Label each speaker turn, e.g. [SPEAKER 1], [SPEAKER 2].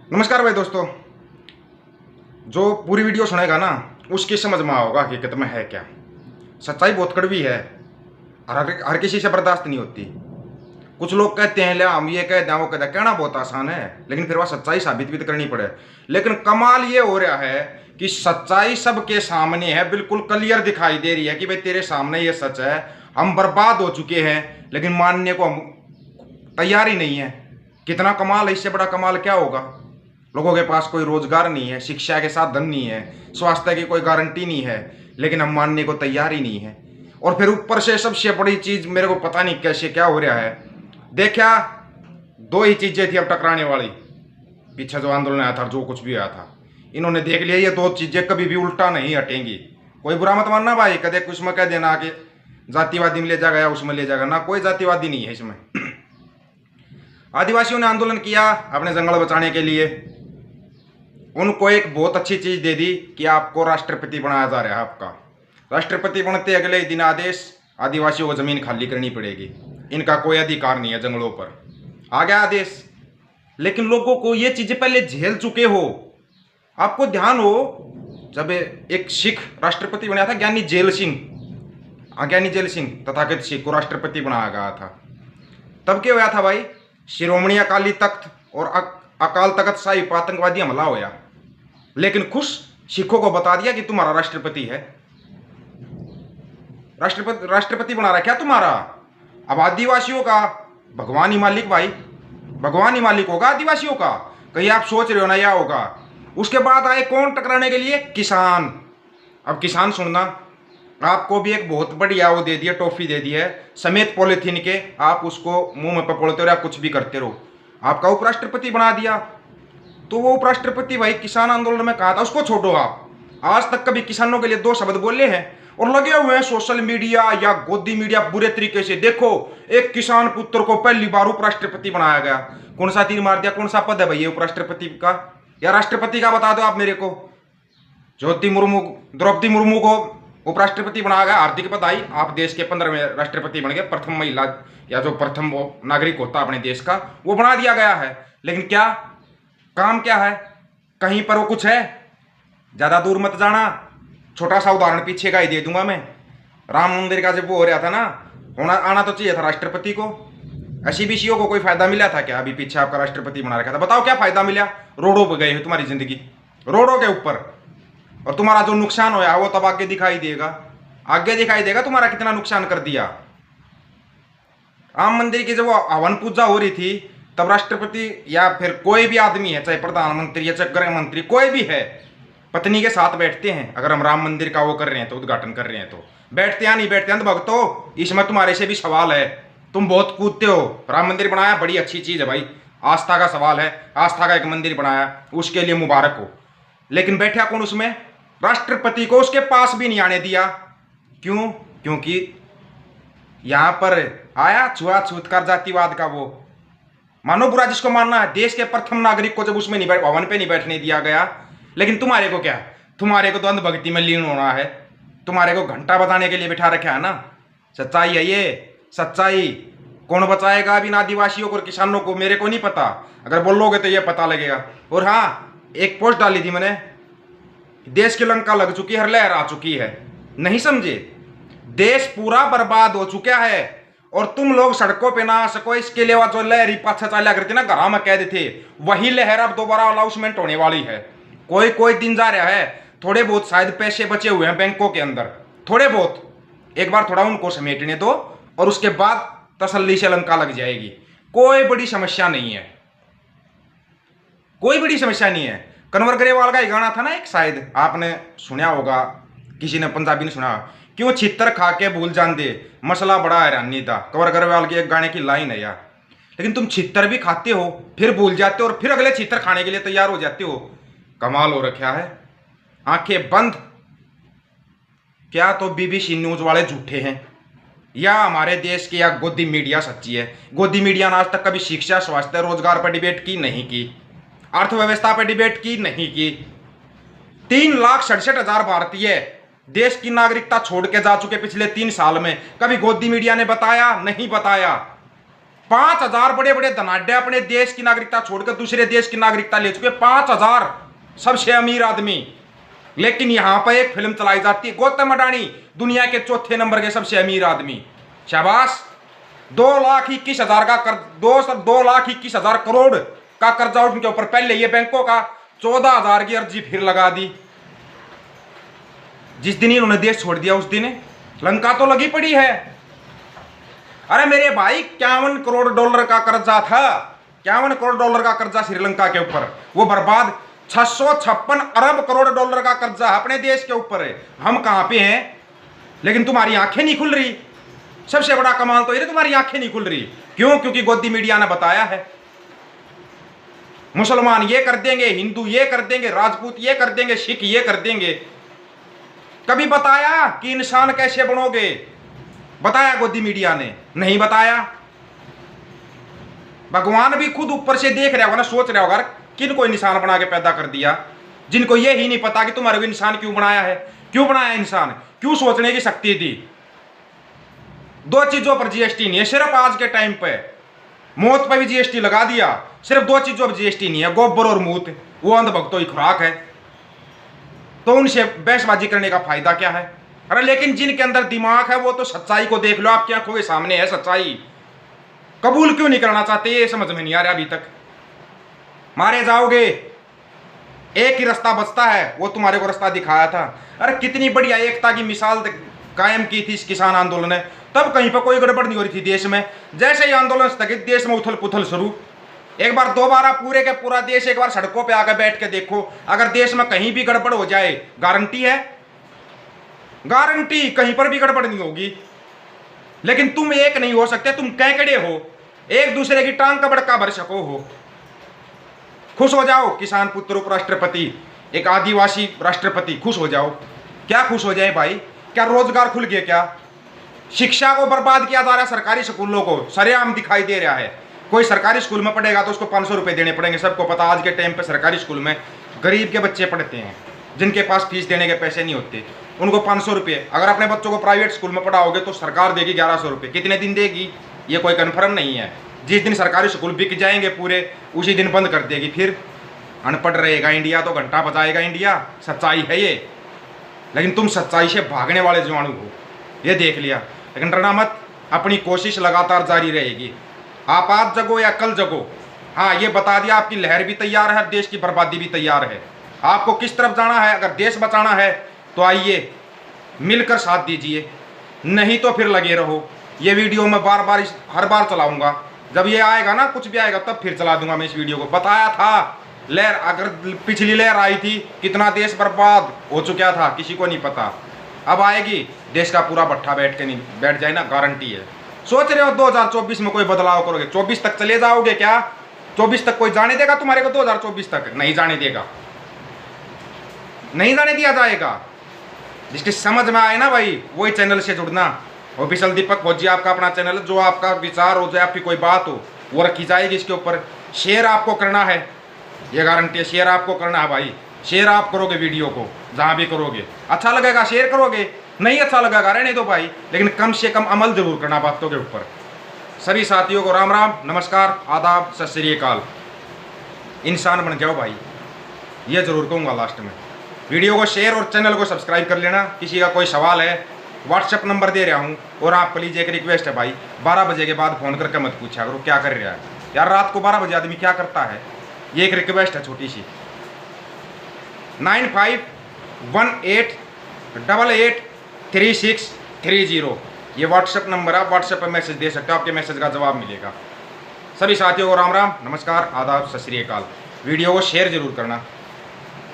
[SPEAKER 1] नमस्कार भाई दोस्तों। जो पूरी वीडियो सुनेगा ना उसकी समझ में आओगा हकीकत में है क्या। सच्चाई बहुत कड़वी है और हर किसी से बर्दाश्त नहीं होती। कुछ लोग कहते हैं ले हम ये कहते हैं वो कहते हैं, कहना बहुत आसान है लेकिन फिर वह सच्चाई साबित भी तो करनी पड़े। लेकिन कमाल ये हो रहा है कि सच्चाई सबके सामने है, बिल्कुल क्लियर दिखाई दे रही है कि भाई तेरे सामने ये सच है, हम बर्बाद हो चुके हैं, लेकिन मानने को हम तैयार ही नहीं है। कितना कमाल है, इससे बड़ा कमाल क्या होगा। लोगों के पास कोई रोजगार नहीं है, शिक्षा के साथ धन नहीं है, स्वास्थ्य की कोई गारंटी नहीं है, लेकिन हम मानने को तैयार ही नहीं है। और फिर ऊपर से सबसे बड़ी चीज, मेरे को पता नहीं कैसे क्या हो रहा है। देखा, दो ही चीजें थी अब टकराने वाली। पीछे जो आंदोलन आया था, जो कुछ भी आया था, इन्होंने देख लिया ये दो चीजें कभी भी उल्टा नहीं हटेंगी। कोई बुरा मत मानना भाई, कदे कुछ में कह देना कि जातिवादी में ले जाएगा या उसमें ले जाएगा ना, कोई जातिवादी नहीं है इसमें। आदिवासियों ने आंदोलन किया अपने जंगल बचाने के लिए। उनको एक बहुत अच्छी चीज दे दी कि आपको राष्ट्रपति बनाया जा रहा है। आपका राष्ट्रपति बनते अगले दिन आदेश, आदिवासियों को जमीन खाली करनी पड़ेगी, इनका कोई अधिकार नहीं है जंगलों पर। आ गया आदेश। लेकिन लोगों को ये चीजें पहले झेल चुके हो। आपको ध्यान हो, जब एक सिख राष्ट्रपति बनाया था, ज्ञानी जेल सिंह तथाकथित सिख को राष्ट्रपति बनाया गया था। तब क्या हुआ था भाई, शिरोमणि अकाली तख्त और अकाल तख्त शाही पर आतंकवादी हमला होया, लेकिन खुश सिखों को बता दिया कि तुम्हारा राष्ट्रपति है, राष्ट्रपति बना रहा क्या तुम्हारा। अब आदिवासियों का भगवान ही मालिक भाई, भगवान ही मालिक होगा आदिवासियों का। कहीं आप सोच रहे हो ना या होगा। उसके बाद आए कौन टकराने के लिए, किसान। अब किसान सुनना, आपको भी एक बहुत बढ़िया वो दे दिया, टॉफी दे दी है समेत पॉलिथीन के, आप उसको मुंह में पकड़ते रहो या कुछ भी करते रहो। आपका उपराष्ट्रपति बना दिया। तो वो उपराष्ट्रपति भाई किसान आंदोलन में कहा था उसको छोड़ो। आप आज तक कभी किसानों के लिए दो शब्द बोले हैं? और लगे हुए हैं सोशल मीडिया या गोदी मीडिया बुरे तरीके से। देखो, एक किसान पुत्र को पहली बार उपराष्ट्रपति बनाया गया। कौन सा तीर मार दिया, कौन सा पद है भाई उपराष्ट्रपति का या राष्ट्रपति का, बता दो आप मेरे को। द्रौपदी मुर्मू को उपराष्ट्रपति बनाया गया, हार्दिक बधाई, आप देश के 15वें राष्ट्रपति बन गए। प्रथम महिला या जो प्रथम वो नागरिक होता अपने देश का, वो बना दिया गया है। लेकिन क्या काम क्या है, कहीं पर वो कुछ है? ज्यादा दूर मत जाना, छोटा सा उदाहरण पीछे का ही दे दूंगा मैं। राम मंदिर का जब वो हो रहा था ना, होना आना तो चाहिए था राष्ट्रपति को। ऐसी बीसीओ को कोई फायदा मिला था क्या? अभी पीछे आपका राष्ट्रपति बना रखा था, बताओ क्या फायदा मिला? रोडों पर गए हो तुम्हारी जिंदगी, रोडों के ऊपर। और तुम्हारा जो नुकसान होया वो तब आगे दिखाई देगा तुम्हारा कितना नुकसान कर दिया। राम मंदिर की जब वो हवन पूजा हो रही थी, तब राष्ट्रपति या फिर कोई भी आदमी है, चाहे प्रधानमंत्री या चाहे गृह मंत्री, कोई भी है, पत्नी के साथ बैठते हैं। अगर हम राम मंदिर का वो कर रहे हैं तो, उद्घाटन कर रहे हैं तो बैठते हैं, नहीं बैठते हैं? तो भक्तों, इसमें तुम्हारे से भी सवाल है। तुम बहुत कूदते हो। राम मंदिर बनाया, बड़ी अच्छी चीज है भाई, आस्था का सवाल है, आस्था का एक मंदिर बनाया, उसके लिए मुबारक हो। लेकिन बैठा कौन उसमें? राष्ट्रपति को उसके पास भी नहीं आने दिया। क्यों? क्योंकि यहां पर आया छुआछूत कर जातिवाद का वो, मानो बुरा जिसको मानना है। देश के प्रथम नागरिक को जब उसमें नहीं भवन पे नहीं बैठने दिया गया। लेकिन तुम्हारे को क्या, तुम्हारे को तो अंधभक्ति में लीन होना है, तुम्हारे को घंटा बजाने के लिए बिठा रखा है ना। सच्चाई है ये, सच्चाई। कौन बचाएगा अभी आदिवासियों को और किसानों को, मेरे को नहीं पता। अगर बोलोगे तो ये पता लगेगा। और हाँ, एक पोस्ट डाली थी मैंने, देश की लंका लग चुकी है, लहर आ चुकी है। नहीं समझे? देश पूरा बर्बाद हो चुका है और तुम लोग सड़कों पे ना आ सको, इसके लिए जो लहर पाछा चाला करती ना, घर में कैद थे, वही लहर अब दोबारा अनाउंसमेंट होने वाली है। कोई दिन जा रहा है, थोड़े बहुत शायद पैसे बचे हुए हैं बैंकों के अंदर, थोड़े बहुत, एक बार थोड़ा उनको समेटने दो और उसके बाद तसल्ली से लंका लग जाएगी। कोई बड़ी समस्या नहीं है, कोई बड़ी समस्या नहीं है। कन्वर ग्रेवाल का एक गाना था ना एक, शायद आपने सुना होगा, किसी ने पंजाबी ने सुना, क्यों छितर खा के भूल जाते, मसला बड़ा हैरानी था। कंवर ग्रेवाल के एक गाने की लाइन है यार। लेकिन तुम छितर भी खाते हो, फिर भूल जाते हो और फिर अगले छितर खाने के लिए तैयार हो जाते हो। कमाल हो रखा है। आंखें बंद। क्या तो बीबीसी न्यूज वाले झूठे हैं या हमारे देश की या गोदी मीडिया सच्ची है? गोदी मीडिया ने आज तक कभी शिक्षा, स्वास्थ्य, रोजगार पर डिबेट की नहीं की, अर्थव्यवस्था पर डिबेट की नहीं की। 3,67,000 भारतीय देश की नागरिकता छोड़ के जा चुके पिछले 3 साल में। कभी गोदी मीडिया ने बताया? नहीं बताया। 5,000 बड़े बड़े धनाढ्य अपने देश की नागरिकता छोड़कर दूसरे देश की नागरिकता ले चुके, 5,000 सबसे अमीर आदमी। लेकिन यहां पर एक फिल्म चलाई जाती है, गौतम अडानी दुनिया के चौथे नंबर के सबसे अमीर आदमी, शाबाश। 2,21,000 का कर्ज, 2,21,000 करोड़ का कर्जा उनके ऊपर। पहले ये बैंकों का 14,000 की अर्जी फिर लगा दी। जिस दिन इन्होंने देश छोड़ दिया उस दिन लंका तो लगी पड़ी है। अरे मेरे भाई, 51 करोड़ डॉलर का कर्जा था, 51 करोड़ डॉलर का कर्जा श्रीलंका के ऊपर, वो बर्बाद। 656 अरब करोड़ डॉलर का कर्जा अपने देश के ऊपर है। हम कहां पे हैं? लेकिन तुम्हारी आंखें नहीं खुल रही। सबसे बड़ा कमाल तो ये, तुम्हारी आंखें नहीं खुल रही। क्यों? क्योंकि गोदी मीडिया ने बताया है मुसलमान ये कर देंगे, हिंदू ये कर देंगे, राजपूत ये कर देंगे, सिख ये कर देंगे। कभी बताया कि इंसान कैसे बनोगे? बताया गोदी मीडिया ने? नहीं बताया। भगवान भी खुद ऊपर से देख रहा होगा ना, सोच रहा होगा किन को इंसान बना के पैदा कर दिया, जिनको ये ही नहीं पता कि तुम्हारे को इंसान क्यों बनाया है, क्यों बनाया इंसान, क्यों सोचने की शक्ति दी। 2 चीजों पर जीएसटी नहीं है सिर्फ आज के टाइम पे। मौत पर भी जीएसटी लगा दिया, सिर्फ 2 चीजों पर जीएसटी नहीं है, गोबर और मूत। वो अंधभक्तों की खुराक है, तो उनसे बहसबाजी करने का फायदा क्या है? अरे लेकिन जिनके अंदर दिमाग है वो तो सच्चाई को देख लो, आपकी आंखों के सामने है सच्चाई। कबूल क्यों नहीं करना चाहते, ये समझ में नहीं आ रहा अभी तक। मारे जाओगे, एक ही रास्ता बचता है, वो तुम्हारे को रास्ता दिखाया था। अरे कितनी बढ़िया एकता की मिसाल कायम की थी इस किसान आंदोलन ने, तब कहीं पर कोई गड़बड़ नहीं हो रही थी देश में। जैसे ही आंदोलन स्थगित, देश में उथल पुथल शुरू। एक बार दोबारा पूरे के पूरा देश एक बार सड़कों पे आकर बैठ के देखो, अगर देश में कहीं भी गड़बड़ हो जाए, गारंटी है, गारंटी कहीं पर भी गड़बड़ नहीं होगी। लेकिन तुम एक नहीं हो सकते, तुम कैकड़े हो, एक दूसरे की टांग का बड़का भर सको हो। खुश हो जाओ किसान पुत्र उपराष्ट्रपति, एक आदिवासी राष्ट्रपति, खुश हो जाओ। क्या खुश हो जाए भाई? क्या रोजगार खुल गया? क्या शिक्षा को बर्बाद किया जा रहा है? सरकारी स्कूलों को सरेआम दिखाई दे रहा है। कोई सरकारी स्कूल में पढ़ेगा तो उसको 500 रुपये देने पड़ेंगे। सबको पता आज के टाइम पे सरकारी स्कूल में गरीब के बच्चे पढ़ते हैं, जिनके पास फीस देने के पैसे नहीं होते, उनको 500 रुपये। अगर अपने बच्चों को प्राइवेट स्कूल में पढ़ाओगे तो सरकार देगी 1100 रुपये। कितने दिन देगी ये कोई कन्फर्म नहीं है। जिस दिन सरकारी स्कूल बिक जाएंगे पूरे, उसी दिन बंद कर देगी। फिर अनपढ़ रहेगा इंडिया, तो घंटा बजाएगा इंडिया। सच्चाई है ये। लेकिन तुम सच्चाई से भागने वाले जीवाणु हो, ये देख लिया। लेकिन डरना मत, अपनी कोशिश लगातार जारी रहेगी। आप आज जगो या कल जगो। हाँ, ये बता दिया, आपकी लहर भी तैयार है, देश की बर्बादी भी तैयार है। आपको किस तरफ जाना है? अगर देश बचाना है तो आइए मिलकर साथ दीजिए, नहीं तो फिर लगे रहो। ये वीडियो मैं बार बार हर बार चलाऊंगा। जब ये आएगा ना, कुछ भी आएगा, तब फिर चला दूंगा मैं इस वीडियो को। बताया था लहर, अगर पिछली लहर आई थी कितना देश बर्बाद हो चुका था, किसी को नहीं पता। अब आएगी, देश का पूरा भट्ठा बैठ जाए ना, गारंटी है। सोच रहे हो 2024 में कोई बदलाव करोगे? 24 तक चले जाओगे क्या? 24 तक कोई जाने देगा तुम्हारे को? 2024 तक नहीं जाने देगा, नहीं जाने दिया जाएगा। जिसकी समझ में आए ना भाई, वही चैनल से जुड़ना। ऑफिशियल दीपक फौजी आपका अपना चैनल है। जो आपका विचार हो जाए, आपकी कोई बात हो, वो रखी जाएगी इसके ऊपर। शेयर आपको करना है, ये गारंटी है। शेयर आपको करना है भाई, शेयर आप करोगे वीडियो को, जहाँ भी करोगे। अच्छा लगेगा शेयर करोगे, नहीं अच्छा लगेगा रहने दो भाई, लेकिन कम से कम अमल जरूर करना बातों के ऊपर। सभी साथियों को राम राम, नमस्कार, आदाब, सत श्री अकाल। इंसान बन जाओ भाई, ये जरूर कहूँगा लास्ट में। वीडियो को शेयर और चैनल को सब्सक्राइब कर लेना। किसी का कोई सवाल है, व्हाट्सएप नंबर दे रहा हूँ। और आप प्लीज़ एक रिक्वेस्ट है भाई, 12 बजे के बाद फ़ोन करके मत पूछा करो क्या कर रहा है यार। रात को 12 बजे आदमी क्या करता है? ये एक रिक्वेस्ट है छोटी सी। 9518883630 ये व्हाट्सएप नंबर है। व्हाट्सएप पर मैसेज दे सकते हो, आपके मैसेज का जवाब मिलेगा। सभी साथियों को राम राम, नमस्कार, आदाब, सत श्री अकाल। वीडियो को शेयर जरूर करना।